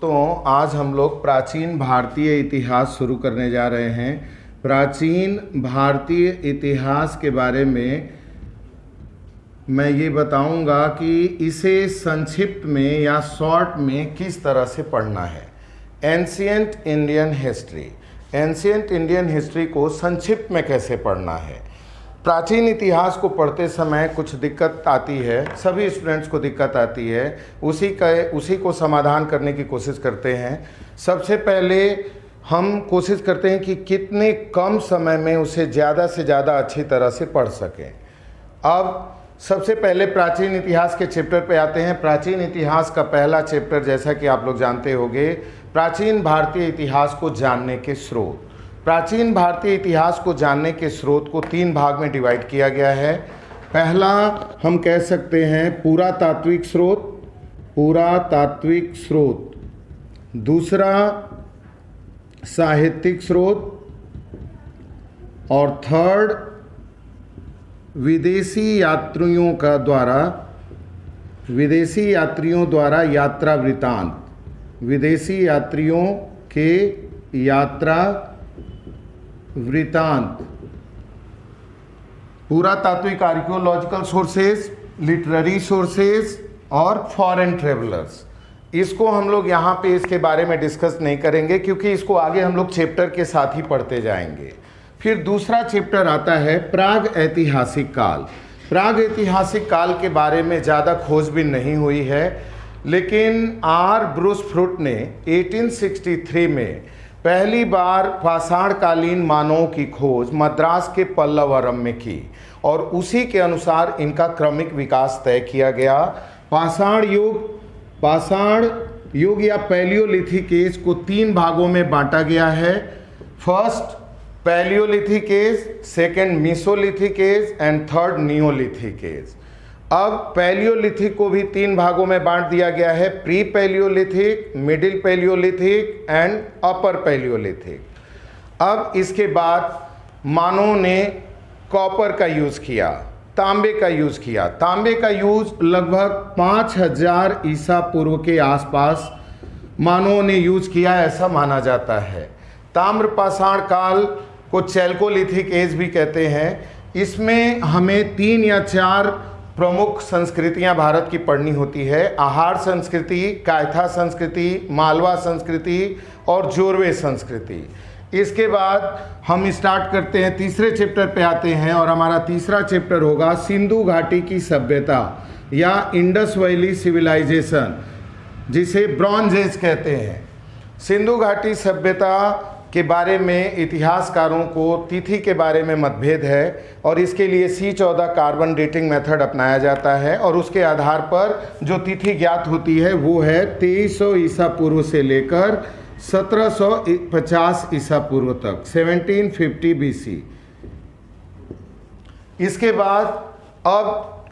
दोस्तों, आज हम लोग प्राचीन भारतीय इतिहास शुरू करने जा रहे हैं। प्राचीन भारतीय इतिहास के बारे में मैं ये बताऊंगा कि इसे संक्षिप्त में या शॉर्ट में किस तरह से पढ़ना है। Ancient Indian history, ancient Indian history को संक्षिप्त में कैसे पढ़ना है। प्राचीन इतिहास को पढ़ते समय कुछ दिक्कत आती है, सभी स्टूडेंट्स को दिक्कत आती है, उसी को समाधान करने की कोशिश करते हैं। सबसे पहले हम कोशिश करते हैं कि कितने कम समय में उसे ज़्यादा से ज़्यादा अच्छी तरह से पढ़ सकें। अब सबसे पहले प्राचीन इतिहास के चैप्टर पे आते हैं। प्राचीन इतिहास का पहला चैप्टर, जैसा कि आप लोग जानते होंगे, प्राचीन भारतीय इतिहास को जानने के स्रोत। प्राचीन भारतीय इतिहास को जानने के स्रोत को तीन भाग में डिवाइड किया गया है। पहला हम कह सकते हैं पुरातात्विक स्रोत, पुरातात्विक स्रोत। दूसरा साहित्यिक स्रोत और थर्ड विदेशी यात्रियों द्वारा यात्रा वृत्तांत, विदेशी यात्रियों के यात्रा वृत्तांत। पुरातात्विक आर्कियोलॉजिकल सोर्सेस, लिटरेरी सोर्सेस और फॉरेन ट्रेवलर्स। इसको हम लोग यहाँ पे इसके बारे में डिस्कस नहीं करेंगे क्योंकि इसको आगे हम लोग चैप्टर के साथ ही पढ़ते जाएंगे। फिर दूसरा चैप्टर आता है प्राग ऐतिहासिक काल। प्राग ऐतिहासिक काल के बारे में ज़्यादा खोजबीन नहीं हुई है, लेकिन आर ब्रूस फ्रूट ने 1863 में पहली बार पाषाणकालीन मानवों की खोज मद्रास के पल्लवरम में की और उसी के अनुसार इनका क्रमिक विकास तय किया गया। पाषाण युग या पैलियोलिथिक एज को तीन भागों में बांटा गया है। First paleolithic age, second mesolithic age and third neolithic age. अब पैलियोलिथिक को भी तीन भागों में बांट दिया गया है, pre paleolithic, middle paleolithic and upper paleolithic. अब इसके बाद मानवों ने कॉपर का यूज़ किया, तांबे का यूज़ किया। तांबे का यूज़ लगभग 5000 ईसा पूर्व के आसपास मानवों ने यूज़ किया, ऐसा माना जाता है। ताम्र पाषाण काल को चैल्कोलिथिक एज भी कहते हैं। इसमें हमें 3 या 4 प्रमुख संस्कृतियां भारत की पढ़नी होती है। आहार संस्कृति, कायथा संस्कृति, मालवा संस्कृति और जोरवे संस्कृति। इसके बाद हम स्टार्ट करते हैं, तीसरे चैप्टर पे आते हैं और हमारा तीसरा चैप्टर होगा सिंधु घाटी की सभ्यता या इंडस वैली सिविलाइजेशन, जिसे ब्रॉन्ज एज कहते हैं। सिंधु घाटी सभ्यता के बारे में इतिहासकारों को तिथि के बारे में मतभेद है और इसके लिए C14 कार्बन डेटिंग मेथड अपनाया जाता है और उसके आधार पर जो तिथि ज्ञात होती है वो है 2300 ईसा पूर्व से लेकर 1750 ईसा पूर्व तक, 1750 BC। इसके बाद अब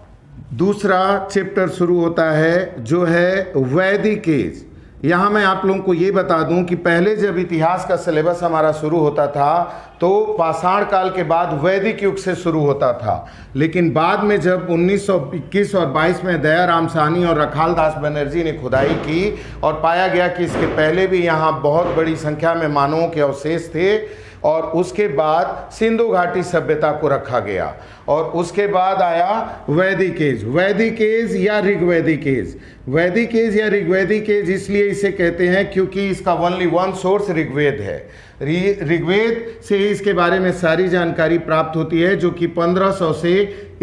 दूसरा चैप्टर शुरू होता है जो है वैदिक एज। यहाँ मैं आप लोगों को ये बता दूं कि पहले जब इतिहास का सिलेबस हमारा शुरू होता था तो पाषाण काल के बाद वैदिक युग से शुरू होता था, लेकिन बाद में जब 1921 और 22 में दयाराम साहनी और रखाल दास बनर्जी ने खुदाई की और पाया गया कि इसके पहले भी यहाँ बहुत बड़ी संख्या में मानवों के अवशेष थे, और उसके बाद सिंधु घाटी सभ्यता को रखा गया और उसके बाद आया वैदिक एज। वैदिक एज या ऋग्वैदिक एज, वैदिक एज या ऋग्वैदिक एज इसलिए इसे कहते हैं क्योंकि इसका ओनली वन सोर्स ऋग्वेद है। ऋग्वेद से इसके बारे में सारी जानकारी प्राप्त होती है, जो कि 1500 से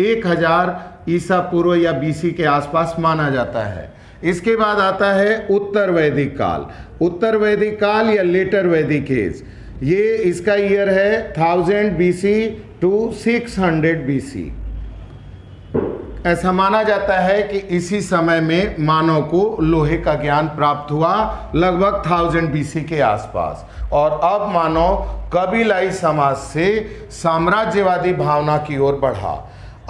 1000 ईसा पूर्व या BC के आसपास माना जाता है। इसके बाद आता है उत्तर वैदिक काल। उत्तर वैदिक काल या लेटर वैदिक एज, ये इसका ईयर है 1000 BC टू 600 BC। ऐसा माना जाता है कि इसी समय में मानव को लोहे का ज्ञान प्राप्त हुआ, लगभग 1000 BC के आसपास, और अब मानव कबीलाई समाज से साम्राज्यवादी भावना की ओर बढ़ा।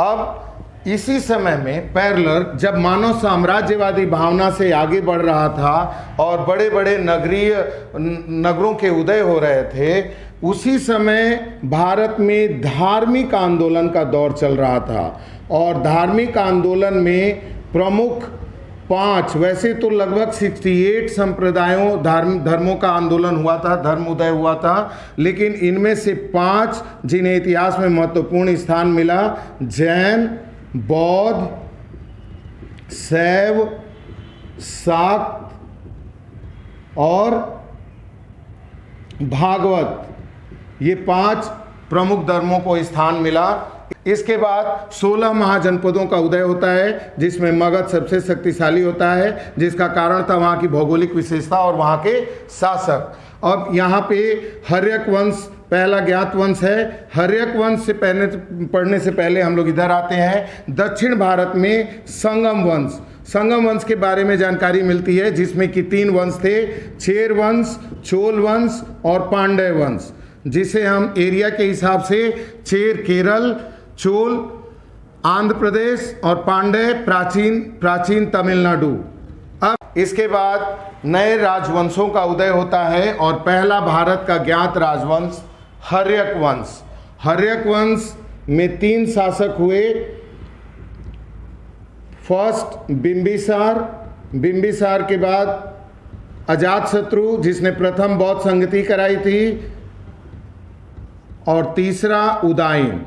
अब इसी समय में पैरेलल जब मानव साम्राज्यवादी भावना से आगे बढ़ रहा था और बड़े बड़े नगरों के उदय हो रहे थे, उसी समय भारत में धार्मिक आंदोलन का दौर चल रहा था और धार्मिक आंदोलन में प्रमुख 5, वैसे तो लगभग 68 संप्रदायों धर्मों का आंदोलन हुआ था, धर्म उदय हुआ था, लेकिन इनमें से 5 जिन्हें इतिहास में महत्वपूर्ण स्थान मिला, जैन, बौद्ध, शैव, शाक्त और भागवत, ये 5 प्रमुख धर्मों को स्थान मिला। इसके बाद 16 महाजनपदों का उदय होता है, जिसमें मगध सबसे शक्तिशाली होता है, जिसका कारण था वहाँ की भौगोलिक विशेषता और वहाँ के शासक। अब यहाँ पे हर्यक वंश पहला ज्ञात वंश है। हर्यक वंश से पढ़ने से पहले हम लोग इधर आते हैं। दक्षिण भारत में संगम वंश के बारे में जानकारी मिलती है, जिसमें कि 3 वंश थे, चेर वंश, चोल वंश और पांड्य वंश, जिसे हम एरिया के हिसाब से चेर केरल, चोल आंध्र प्रदेश और पांड्य प्राचीन तमिलनाडु। अब इसके बाद नए राजवंशों का उदय होता है और पहला भारत का ज्ञात राजवंश हर्यक वंश। हर्यक वंश में 3 शासक हुए। फर्स्ट बिंबिसार के बाद अजातशत्रु, जिसने प्रथम बौद्ध संगति कराई थी, और तीसरा उदायन।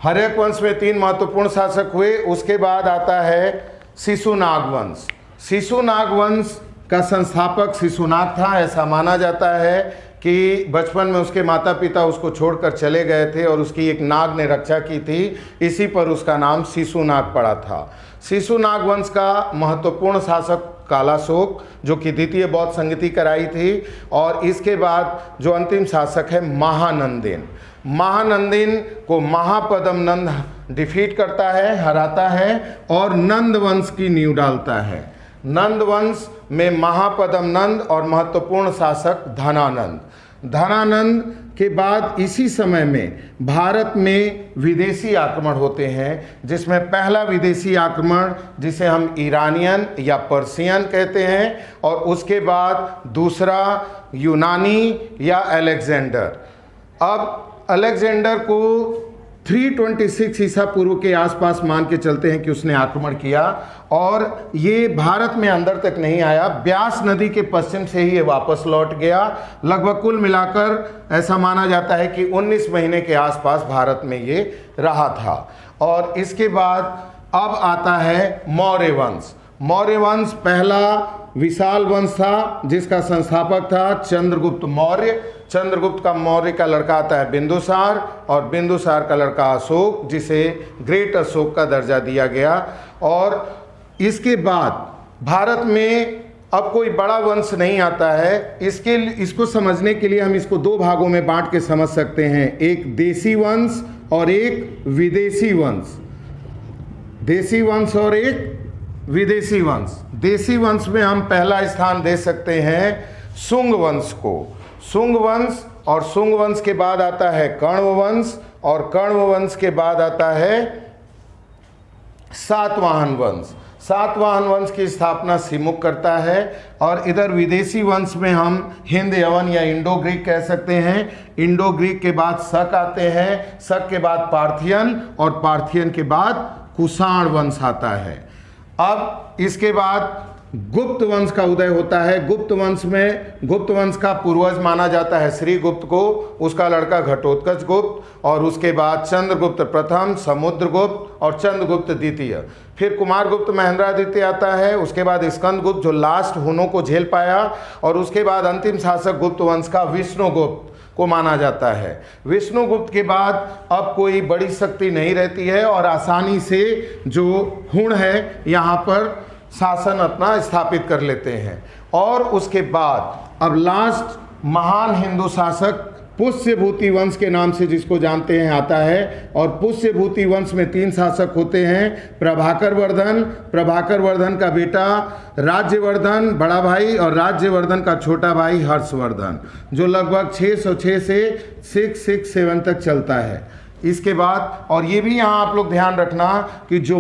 हर्यक वंश में 3 महत्वपूर्ण शासक हुए। उसके बाद आता है शिशुनाग वंश। शिशुनाग वंश का संस्थापक शिशुनाग था। ऐसा माना जाता है कि बचपन में उसके माता पिता उसको छोड़कर चले गए थे और उसकी एक नाग ने रक्षा की थी, इसी पर उसका नाम शिशुनाग पड़ा था। शिशुनाग वंश का महत्वपूर्ण शासक कालाशोक, जो कि द्वितीय बौद्ध संगति कराई थी, और इसके बाद जो अंतिम शासक है महानंदिन को महापदम नंद डिफीट करता है, हराता है और नंद वंश की नींव डालता है। नंद वंश में महापदम नंद और महत्वपूर्ण शासक धनानंद के बाद इसी समय में भारत में विदेशी आक्रमण होते हैं, जिसमें पहला विदेशी आक्रमण जिसे हम ईरानियन या पर्शियन कहते हैं, और उसके बाद दूसरा यूनानी या अलेक्जेंडर। अब अलेक्जेंडर को 326 ईसा पूर्व के आसपास मान के चलते हैं कि उसने आक्रमण किया, और ये भारत में अंदर तक नहीं आया, ब्यास नदी के पश्चिम से ही ये वापस लौट गया। लगभग कुल मिलाकर ऐसा माना जाता है कि 19 महीने के आसपास भारत में ये रहा था। और इसके बाद अब आता है मौर्य वंश। मौर्य वंश पहला विशाल वंश था, जिसका संस्थापक था चंद्रगुप्त मौर्य। चंद्रगुप्त का मौर्य का लड़का आता है बिंदुसार, और बिंदुसार का लड़का अशोक, जिसे ग्रेट अशोक का दर्जा दिया गया। और इसके बाद भारत में अब कोई बड़ा वंश नहीं आता है। इसको समझने के लिए हम इसको 2 भागों में बांट के समझ सकते हैं, एक देसी वंश और एक विदेशी वंश। देसी वंश और एक विदेशी वंश। देसी वंश में हम पहला स्थान दे सकते हैं शुंग वंश को। शुंग वंश, और शुंग वंश के बाद आता है कण्व वंश, और कण्व वंश के बाद आता है सातवाहन वंश। सातवाहन वंश की स्थापना सिमुक करता है। और इधर विदेशी वंश में हम हिंद यवन या इंडो ग्रीक कह सकते हैं। इंडो ग्रीक के बाद शक आते हैं, शक के बाद पार्थियन, और पार्थियन के बाद कुषाण वंश आता है। अब इसके बाद गुप्त वंश का उदय होता है। गुप्त वंश का पूर्वज माना जाता है श्रीगुप्त को, उसका लड़का घटोत्कच गुप्त, और उसके बाद चंद्रगुप्त प्रथम, समुद्रगुप्त और चंद्रगुप्त द्वितीय। फिर कुमारगुप्त महेंद्रादित्य आता है, उसके बाद स्कंदगुप्त जो लास्ट हुनों को झेल पाया, और उसके बाद अंतिम शासक गुप्त वंश का विष्णुगुप्त को माना जाता है। विष्णुगुप्त के बाद अब कोई बड़ी शक्ति नहीं रहती है, और आसानी से जो हुण है यहाँ पर शासन अपना स्थापित कर लेते हैं। और उसके बाद अब लास्ट महान हिंदू शासक पुष्यभूति वंश के नाम से जिसको जानते हैं आता है। और पुष्यभूति वंश में 3 शासक होते हैं, प्रभाकर वर्धन का बेटा राज्यवर्धन बड़ा भाई, और राज्यवर्धन का छोटा भाई हर्षवर्धन, जो लगभग 606 से 667 तक चलता है। इसके बाद और ये भी यहाँ आप लोग ध्यान रखना कि जो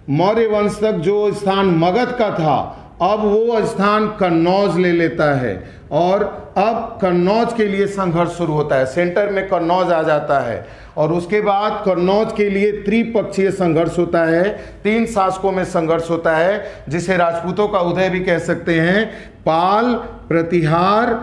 मौर्य वंश तक जो स्थान मगध का था, अब वो स्थान कन्नौज ले लेता है। और अब कन्नौज के लिए संघर्ष शुरू होता है, सेंटर में कन्नौज आ जाता है और उसके बाद कन्नौज के लिए त्रिपक्षीय संघर्ष होता है, 3 शासकों में संघर्ष होता है, जिसे राजपूतों का उदय भी कह सकते हैं। पाल, प्रतिहार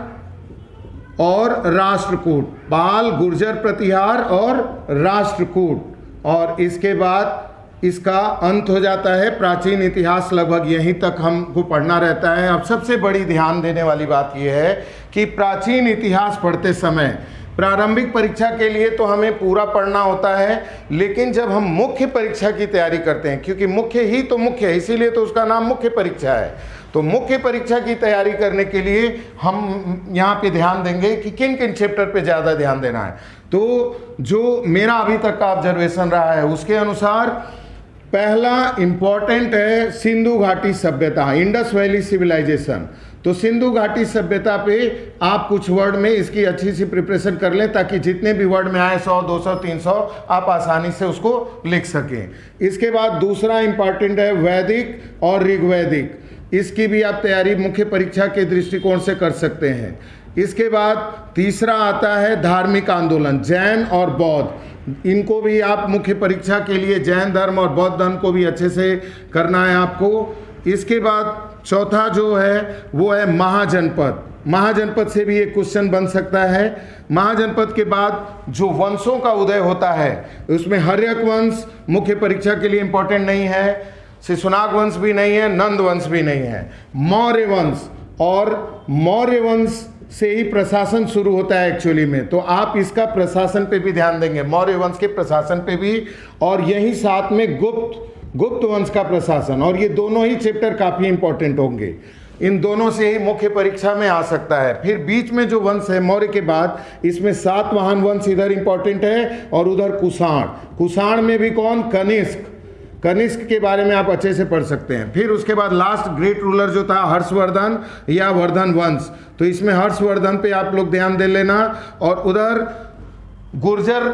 और राष्ट्रकूट, पाल, गुर्जर प्रतिहार और राष्ट्रकूट, और इसके बाद इसका अंत हो जाता है। प्राचीन इतिहास लगभग यहीं तक हमको पढ़ना रहता है। अब सबसे बड़ी ध्यान देने वाली बात यह है कि प्राचीन इतिहास पढ़ते समय प्रारंभिक परीक्षा के लिए तो हमें पूरा पढ़ना होता है, लेकिन जब हम मुख्य परीक्षा की तैयारी करते हैं, क्योंकि मुख्य ही तो मुख्य है, इसीलिए तो उसका नाम मुख्य परीक्षा है, तो मुख्य परीक्षा की तैयारी करने के लिए हम यहाँ पे ध्यान देंगे कि किन किन चैप्टर पे ज़्यादा ध्यान देना है। तो जो मेरा अभी तक का ऑब्जर्वेशन रहा है उसके अनुसार पहला इंपॉर्टेंट है सिंधु घाटी सभ्यता, इंडस वैली सिविलाइजेशन। तो सिंधु घाटी सभ्यता पे आप कुछ वर्ड में इसकी अच्छी सी प्रिपरेशन कर लें, ताकि जितने भी वर्ड में आए 100, 200, 300 आप आसानी से उसको लिख सकें। इसके बाद दूसरा इंपॉर्टेंट है वैदिक और ऋग्वैदिक, इसकी भी आप तैयारी मुख्य परीक्षा के दृष्टिकोण से कर सकते हैं। इसके बाद तीसरा आता है धार्मिक आंदोलन, जैन और बौद्ध, इनको भी आप मुख्य परीक्षा के लिए जैन धर्म और बौद्ध धर्म को भी अच्छे से करना है आपको। इसके बाद चौथा जो है वो है महाजनपद, महाजनपद से भी एक क्वेश्चन बन सकता है। महाजनपद के बाद जो वंशों का उदय होता है उसमें हर्यक वंश मुख्य परीक्षा के लिए इंपॉर्टेंट नहीं है, शिशुनाग वंश भी नहीं है, नंद वंश भी नहीं है, मौर्य वंश, और मौर्य वंश से ही प्रशासन शुरू होता है एक्चुअली में, तो आप इसका प्रशासन पे भी ध्यान देंगे, मौर्य वंश के प्रशासन पे भी, और यही साथ में गुप्त वंश का प्रशासन, और ये दोनों ही चैप्टर काफ़ी इंपॉर्टेंट होंगे, इन दोनों से ही मुख्य परीक्षा में आ सकता है। फिर बीच में जो वंश है मौर्य के बाद, इसमें सातवाहन वंश इधर इंपॉर्टेंट है और उधर कुषाण, कुषाण में भी कौन, कनिष्क, कनिष्क के बारे में आप अच्छे से पढ़ सकते हैं। फिर उसके बाद लास्ट ग्रेट रूलर जो था हर्षवर्धन या वर्धन वंश, तो इसमें हर्षवर्धन पे आप लोग ध्यान दे लेना, और उधर गुर्जर,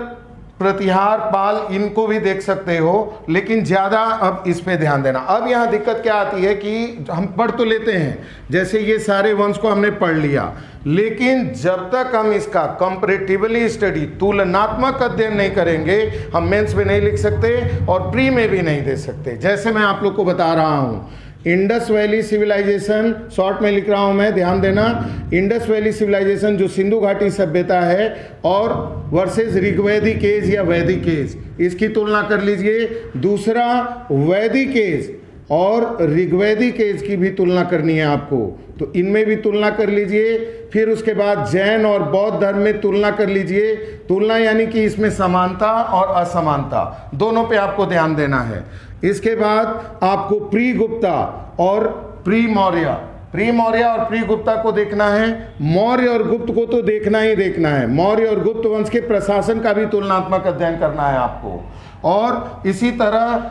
प्रतिहार, पाल, इनको भी देख सकते हो, लेकिन ज़्यादा अब इस पे ध्यान देना। अब यहाँ दिक्कत क्या आती है कि हम पढ़ तो लेते हैं, जैसे ये सारे वंश को हमने पढ़ लिया, लेकिन जब तक हम इसका कंपैरेटिवली स्टडी, तुलनात्मक अध्ययन नहीं करेंगे, हम मेंस में नहीं लिख सकते और प्री में भी नहीं दे सकते। जैसे मैं आप लोग को बता रहा हूँ, इंडस वैली सिविलाइजेशन, शॉर्ट में लिख रहा हूं मैं, ध्यान देना, इंडस वैली सिविलाइजेशन जो सिंधु घाटी सभ्यता है और वर्सेस ऋग्वैदिक एज या वैदिक एज, इसकी तुलना कर लीजिए। दूसरा वैदिक एज और ऋग्वैदिक एज की भी तुलना करनी है आपको, तो इनमें भी तुलना कर लीजिए। फिर उसके बाद जैन और बौद्ध धर्म में तुलना कर लीजिए, तुलना यानी कि इसमें समानता और असमानता दोनों पे आपको ध्यान देना है। इसके बाद आपको प्री गुप्ता और प्री मौर्य, प्री मौर्य और प्री गुप्ता को देखना है, मौर्य और गुप्त को तो देखना ही देखना है, मौर्य और गुप्त वंश के प्रशासन का भी तुलनात्मक अध्ययन करना है आपको, और इसी तरह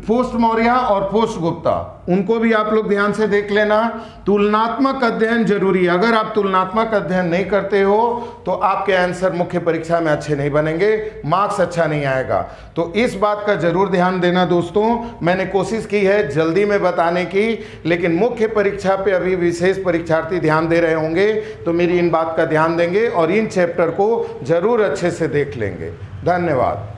पोस्ट मौर्य और पोस्ट गुप्ता, उनको भी आप लोग ध्यान से देख लेना। तुलनात्मक अध्ययन जरूरी है, अगर आप तुलनात्मक अध्ययन नहीं करते हो तो आपके आंसर मुख्य परीक्षा में अच्छे नहीं बनेंगे, मार्क्स अच्छा नहीं आएगा। तो इस बात का जरूर ध्यान देना दोस्तों। मैंने कोशिश की है जल्दी में बताने की, लेकिन मुख्य परीक्षा पे अभी विशेष परीक्षार्थी ध्यान दे रहे होंगे, तो मेरी इन बात का ध्यान देंगे और इन चैप्टर को जरूर अच्छे से देख लेंगे। धन्यवाद।